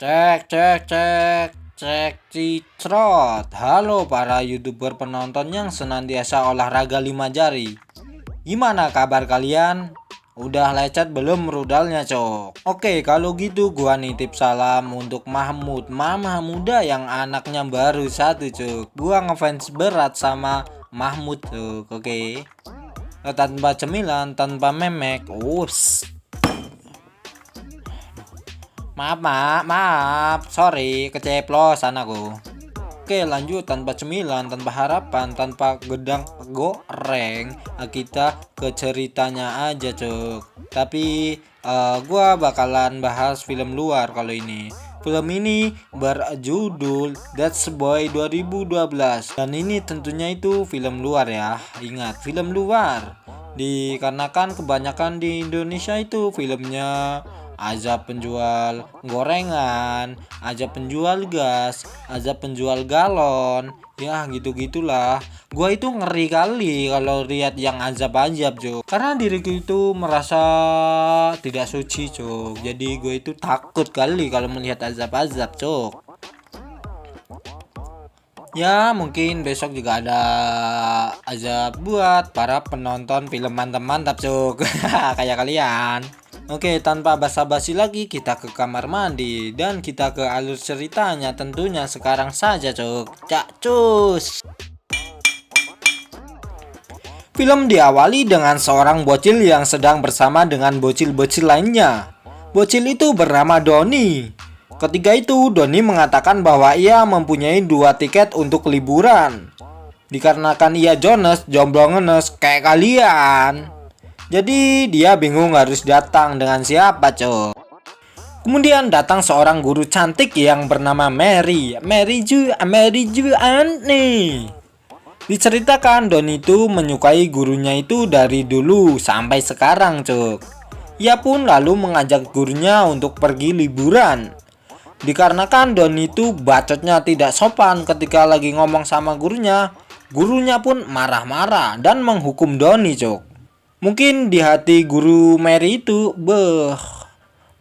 Cek cicrot. Halo para YouTuber penonton yang senantiasa olahraga 5 jari. Gimana kabar kalian? Udah lecet belum rudalnya, cok? Oke, kalau gitu gua nitip salam untuk Mahmud, mama muda yang anaknya baru satu, cok. Gua ngefans berat sama Mahmud, cok. Oke. Tanpa cemilan, tanpa memek. Ups. Maaf, sorry, keceplosan aku. Oke, lanjut. Tanpa cemilan, tanpa harapan, tanpa gedang goreng, kita ke ceritanya aja, cok. Tapi gua bakalan bahas film luar kalau ini. Film ini berjudul That's Boy 2012 dan ini tentunya itu film luar ya. Ingat, film luar. Dikarenakan kebanyakan di Indonesia itu filmnya azab penjual gorengan, azab penjual gas, azab penjual galon, ya gitu-gitulah. Gua itu ngeri kali kalau lihat yang azab-azab, Cok. Karena diriku itu merasa tidak suci, Cok. Jadi gue itu takut kali kalau melihat azab-azab, Cok. Ya mungkin besok juga ada azab buat para penonton film mantap-mantap, Cok. Kayak kalian. Oke, tanpa basa-basi lagi kita ke kamar mandi dan kita ke alur ceritanya tentunya sekarang saja, cok. Cus. Film diawali dengan seorang bocil yang sedang bersama dengan bocil-bocil lainnya. Bocil itu bernama Doni. Ketika itu Doni mengatakan bahwa ia mempunyai 2 tiket untuk liburan. Dikarenakan ia Jones, jomblo ngenes kayak kalian. Jadi dia bingung harus datang dengan siapa, cok. Kemudian datang seorang guru cantik yang bernama Mary Ju nih. Diceritakan Don itu menyukai gurunya itu dari dulu sampai sekarang, cok. Ia pun lalu mengajak gurunya untuk pergi liburan. Dikarenakan Don itu bacotnya tidak sopan ketika lagi ngomong sama gurunya, gurunya pun marah-marah dan menghukum Doni, cok. Mungkin di hati guru Mary itu,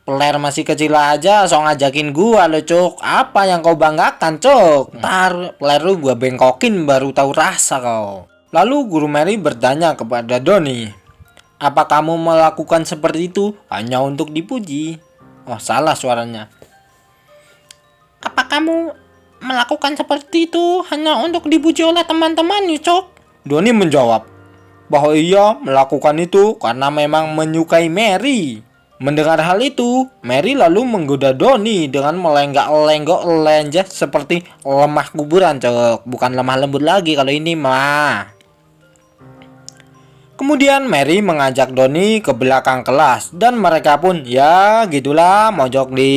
peler masih kecil aja, so ngajakin gua lo, cok. Apa yang kau banggakan, cok? Ntar peler lu gua bengkokin baru tahu rasa kau. Lalu guru Mary bertanya kepada Doni, apa kamu melakukan seperti itu hanya untuk dipuji? Oh, salah suaranya. Apa kamu melakukan seperti itu hanya untuk dipuji oleh teman-temannya, cok? Doni menjawab bahwa ia melakukan itu karena memang menyukai Mary. Mendengar hal itu, Mary lalu menggoda Doni dengan melenggak-lenggok lenjah seperti lemah kuburan, cok. Bukan lemah lembut lagi kalau ini mah. Kemudian Mary mengajak Doni ke belakang kelas dan mereka pun ya gitulah mojok di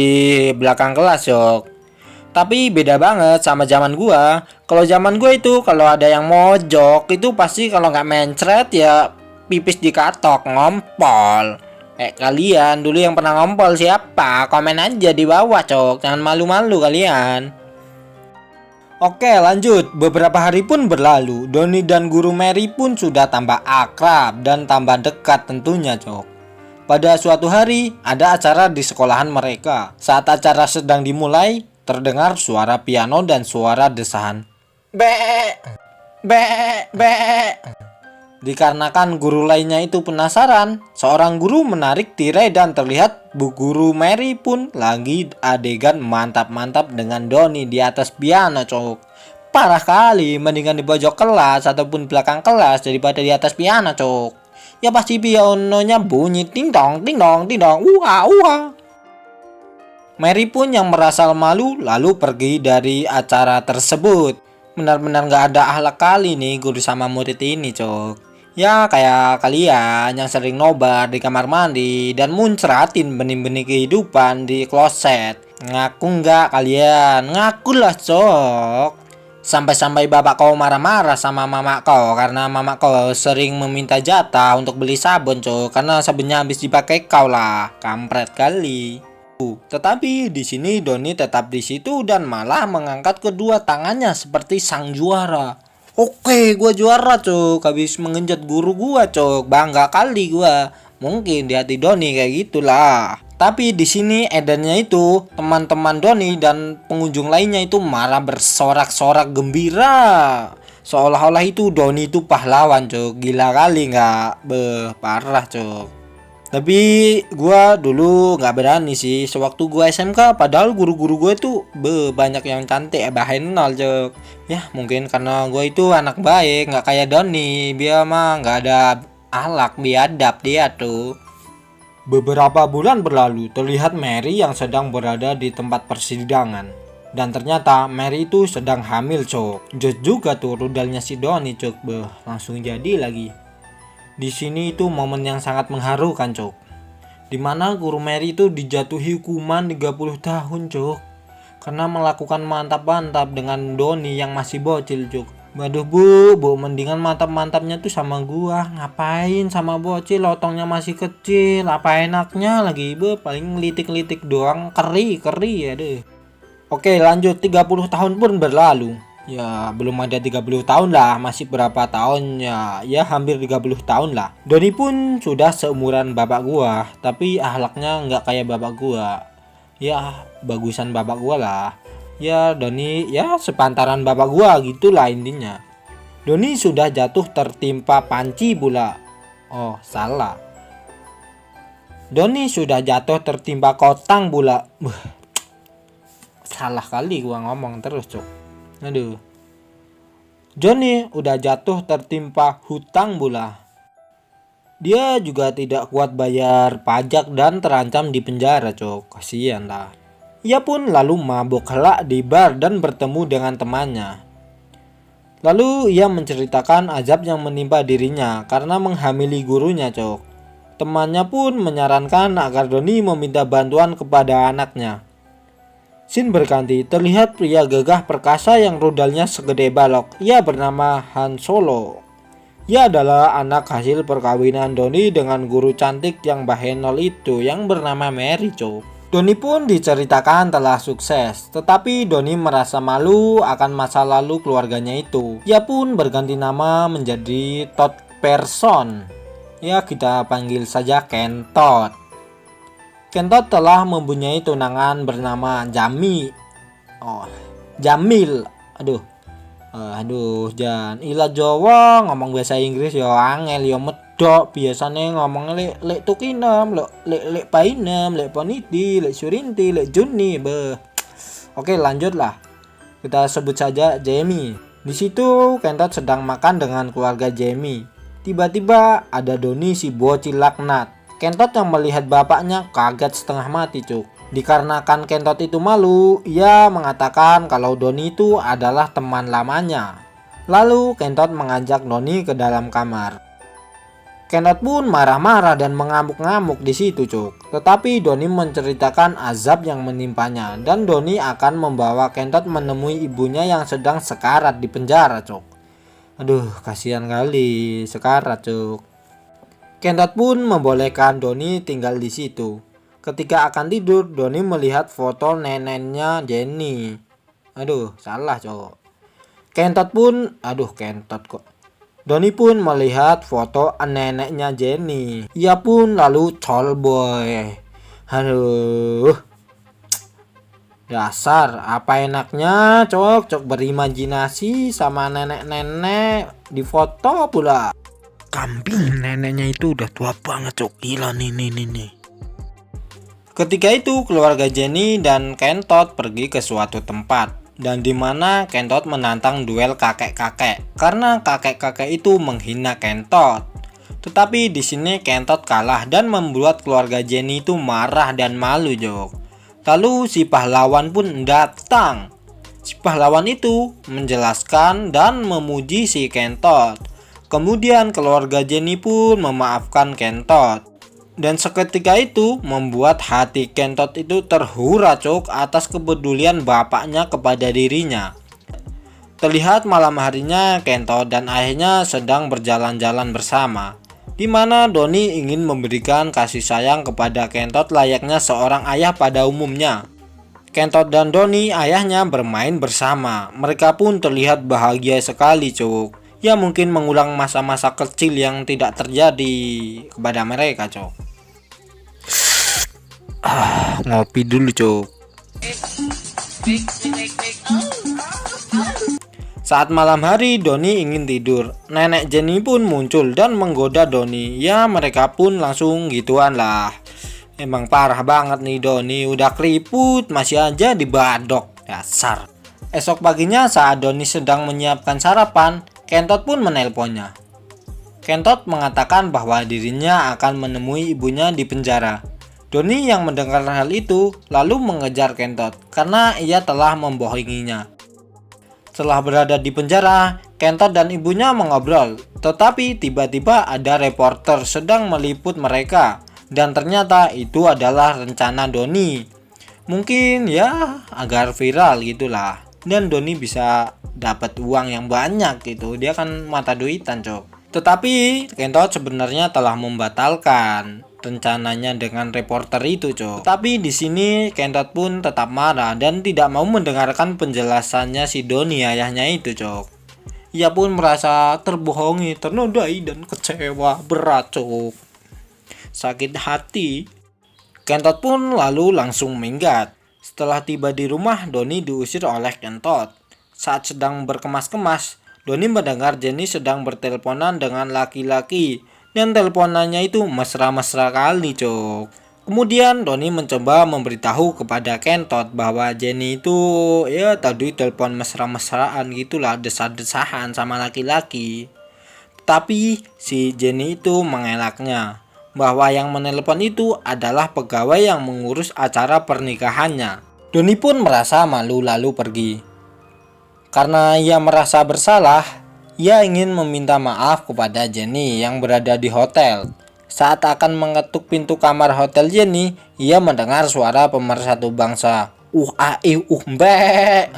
belakang kelas, cok. Tapi beda banget sama zaman gua. Kalau zaman gua itu kalau ada yang mojok itu pasti kalau nggak mencret ya pipis dikatok, ngompol. Kalian dulu yang pernah ngompol siapa? Komen aja di bawah, cok. Jangan malu-malu kalian. Oke, lanjut. Beberapa hari pun berlalu. Doni dan guru Mary pun sudah tambah akrab dan tambah dekat tentunya, cok. Pada suatu hari ada acara di sekolahan mereka. Saat acara sedang dimulai, terdengar suara piano dan suara desahan. Be. Dikarenakan guru lainnya itu penasaran, seorang guru menarik tirai dan terlihat bu guru Mary pun lagi adegan mantap-mantap dengan Doni di atas piano, cok. Parah kali, mendingan di pojok kelas ataupun belakang kelas daripada di atas piano, cok. Ya pasti pianonya bunyi ting dong, uha. Mary pun yang merasa malu lalu pergi dari acara tersebut. Benar-benar gak ada akhlak kali nih guru sama murid ini, cok. Ya kayak kalian yang sering nobar di kamar mandi dan muncratin benih-benih kehidupan di kloset. Ngaku nggak kalian? Ngakulah, cok. Sampai-sampai bapak kau marah-marah sama mama kau karena mama kau sering meminta jatah untuk beli sabun, cok. Karena sabunnya habis dipakai kau lah. Kampret kali. Tetapi di sini Doni tetap di situ dan malah mengangkat kedua tangannya seperti sang juara. Oke, gua juara, cok. Habis mengenjat guru gua, cok. Bangga kali gua. Mungkin di hati Doni kayak gitulah. Tetapi di sini edannya itu teman-teman Doni dan pengunjung lainnya itu malah bersorak-sorak gembira. Seolah-olah itu Doni itu pahlawan, cok. Gila kali nggak? Parah, cok. Tapi gua dulu nggak berani sih sewaktu gua SMK, padahal guru-guru gue tuh banyak yang cantik bahenol, cok. Ya mungkin karena gua itu anak baik, nggak kayak Doni. Dia mah nggak ada akhlak biadab dia tuh. Beberapa bulan berlalu, terlihat Mary yang sedang berada di tempat persidangan. Dan ternyata Mary itu sedang hamil, cok. Jos juga tuh rudalnya si Doni, cok. Langsung jadi lagi. Di sini itu momen yang sangat mengharukan, cok. Dimana guru Mary itu dijatuhi hukuman 30 tahun, cok. Karena melakukan mantap-mantap dengan Doni yang masih bocil, cok. Waduh bu, mendingan mantap-mantapnya tuh sama gua. Ngapain sama bocil, lotongnya masih kecil. Apa enaknya lagi, bu, paling litik-litik doang, keri ya deh. Oke lanjut, 30 tahun pun berlalu. Ya belum ada 30 tahun lah, masih berapa tahun ya hampir 30 tahun lah. Doni pun sudah seumuran bapak gua, tapi akhlaknya nggak kayak bapak gua. Ya bagusan bapak gua lah. Ya Doni ya sepantaran bapak gua gitulah intinya. Doni sudah jatuh tertimpa panci pula. Oh salah. Doni sudah jatuh tertimpa kotang pula. Salah kali gua ngomong terus, cok. Aduh. Doni udah jatuh tertimpa hutang pula. Dia juga tidak kuat bayar pajak dan terancam di penjara, cok. Kasihan lah. Ia pun lalu mabuk helak di bar dan bertemu dengan temannya. Lalu ia menceritakan azab yang menimpa dirinya karena menghamili gurunya, cok. Temannya pun menyarankan agar Doni meminta bantuan kepada anaknya. Scene berganti, terlihat pria gagah perkasa yang rudalnya segede balok. Ia bernama Han Solo. Ia adalah anak hasil perkawinan Doni dengan guru cantik yang bahenol itu yang bernama Mary, cok. Doni pun diceritakan telah sukses, tetapi Doni merasa malu akan masa lalu keluarganya itu. Ia pun berganti nama menjadi Todd Person. Ya kita panggil saja Kentot. Kentot telah mempunyai tunangan bernama Jamil. Jangan ilah Jawa ngomong bahasa Inggris ya angel ya medok. Biasanya ngomong lek tukinem, lek painem, lek poniti, lek surinti, lek juni. Oke, lanjutlah. Kita sebut saja Jamie. Di situ Kentot sedang makan dengan keluarga Jamie. Tiba-tiba ada Doni si bocil laknat. Kentot yang melihat bapaknya kaget setengah mati, cuk. Dikarenakan Kentot itu malu, ia mengatakan kalau Doni itu adalah teman lamanya. Lalu Kentot mengajak Doni ke dalam kamar. Kentot pun marah-marah dan mengamuk-ngamuk di situ, cuk. Tetapi Doni menceritakan azab yang menimpanya dan Doni akan membawa Kentot menemui ibunya yang sedang sekarat di penjara, cuk. Aduh, kasihan kali sekarat, cuk. Kentot pun membolehkan Doni tinggal di situ. Ketika akan tidur, Doni melihat foto neneknya Jenny. Aduh, salah, cok. Kentot kok. Doni pun melihat foto neneknya Jenny. Ia pun lalu colboy. Aduh. Dasar, apa enaknya, cok berimajinasi sama nenek-nenek di foto pula. Kambing neneknya itu udah tua banget, cok. Gila nih. Ketika itu keluarga Jenny dan Kentot pergi ke suatu tempat dan di mana Kentot menantang duel kakek-kakek karena kakek-kakek itu menghina Kentot. Tetapi di sini Kentot kalah dan membuat keluarga Jenny itu marah dan malu, jok. Lalu si pahlawan pun datang. Si pahlawan itu menjelaskan dan memuji si Kentot. Kemudian keluarga Jenny pun memaafkan Kentot. Dan seketika itu membuat hati Kentot itu terhura, cok, atas kepedulian bapaknya kepada dirinya. Terlihat malam harinya Kentot dan ayahnya sedang berjalan-jalan bersama, di mana Doni ingin memberikan kasih sayang kepada Kentot layaknya seorang ayah pada umumnya. Kentot dan Doni ayahnya bermain bersama. Mereka pun terlihat bahagia sekali, cok. Ya mungkin mengulang masa-masa kecil yang tidak terjadi kepada mereka, cok. Ngopi dulu cok. Saat malam hari, Doni ingin tidur. Nenek Jenny pun muncul dan menggoda Doni. Ya, mereka pun langsung gituan lah. Emang parah banget nih Doni, udah keriput masih aja dibadok. Dasar. Esok paginya saat Doni sedang menyiapkan sarapan, Kentot pun menelponnya. Kentot mengatakan bahwa dirinya akan menemui ibunya di penjara. Doni yang mendengar hal itu lalu mengejar Kentot karena ia telah membohonginya. Setelah berada di penjara, Kentot dan ibunya mengobrol, tetapi tiba-tiba ada reporter sedang meliput mereka, dan ternyata itu adalah rencana Doni. Mungkin ya agar viral gitulah, dan Doni bisa dapat uang yang banyak gitu, dia kan mata duitan cok. Tetapi Kentot sebenarnya telah membatalkan rencananya dengan reporter itu cok. Tapi di sini Kentot pun tetap marah dan tidak mau mendengarkan penjelasannya si Doni ayahnya itu cok. Ia pun merasa terbohongi, ternodai dan kecewa berat cok. Sakit hati. Kentot pun lalu langsung minggat. Setelah tiba di rumah, Doni diusir oleh Kentot. Saat sedang berkemas-kemas, Doni mendengar Jenny sedang berteleponan dengan laki-laki. Dan teleponannya itu mesra-mesra kali cok. Kemudian Doni mencoba memberitahu kepada Kentot bahwa Jenny itu ya tadi telepon mesra-mesraan gitulah, desah-desahan sama laki-laki. Tapi si Jenny itu mengelaknya bahwa yang menelepon itu adalah pegawai yang mengurus acara pernikahannya. Doni pun merasa malu lalu pergi. Karena ia merasa bersalah, ia ingin meminta maaf kepada Jenny yang berada di hotel. Saat akan mengetuk pintu kamar hotel Jenny, ia mendengar suara pemersatu bangsa. Mbe.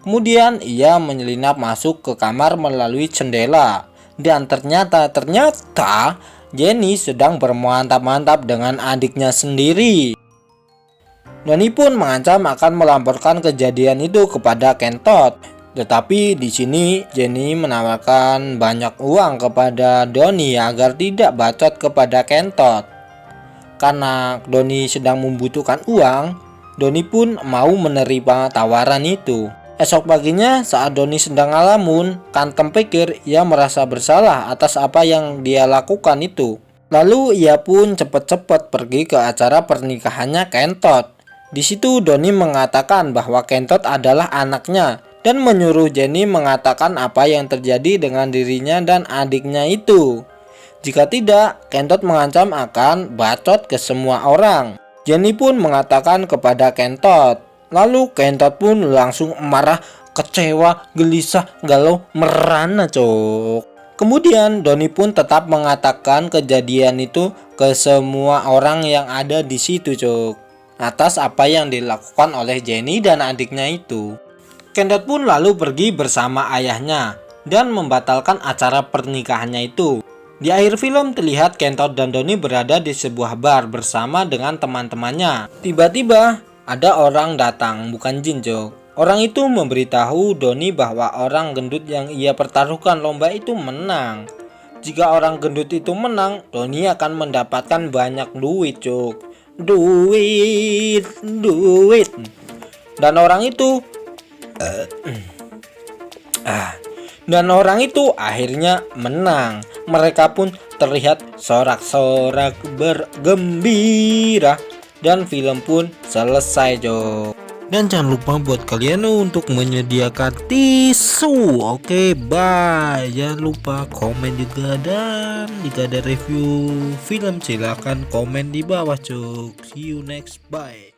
Kemudian ia menyelinap masuk ke kamar melalui jendela. Dan ternyata Jenny sedang bermantap-mantap dengan adiknya sendiri. Doni pun mengancam akan melaporkan kejadian itu kepada Kentot. Tetapi di sini Jenny menawarkan banyak uang kepada Doni agar tidak bacot kepada Kentot. Karena Doni sedang membutuhkan uang, Doni pun mau menerima tawaran itu. Esok paginya saat Doni sedang ngelamun, Kantem pikir ia merasa bersalah atas apa yang dia lakukan itu. Lalu ia pun cepat-cepat pergi ke acara pernikahannya Kentot. Di situ Doni mengatakan bahwa Kentot adalah anaknya dan menyuruh Jenny mengatakan apa yang terjadi dengan dirinya dan adiknya itu. Jika tidak, Kentot mengancam akan bacot ke semua orang. Jenny pun mengatakan kepada Kentot. Lalu Kentot pun langsung marah, kecewa, gelisah, galau, merana cok. Kemudian Doni pun tetap mengatakan kejadian itu ke semua orang yang ada di situ cok, atas apa yang dilakukan oleh Jenny dan adiknya itu. Kentot pun lalu pergi bersama ayahnya dan membatalkan acara pernikahannya itu. Di akhir film terlihat Kentot dan Doni berada di sebuah bar bersama dengan teman-temannya. Tiba-tiba ada orang datang, bukan jin cok. Orang itu memberitahu Doni bahwa orang gendut yang ia pertaruhkan lomba itu menang. Jika orang gendut itu menang, Doni akan mendapatkan banyak duit cok. Duit. Dan orang itu akhirnya menang. Mereka pun terlihat sorak-sorak bergembira dan film pun selesai jok. Dan jangan lupa buat kalian untuk menyediakan tisu. Oke, bye. Jangan lupa komen juga, dan jika ada review film silahkan komen di bawah cok. See you next, bye.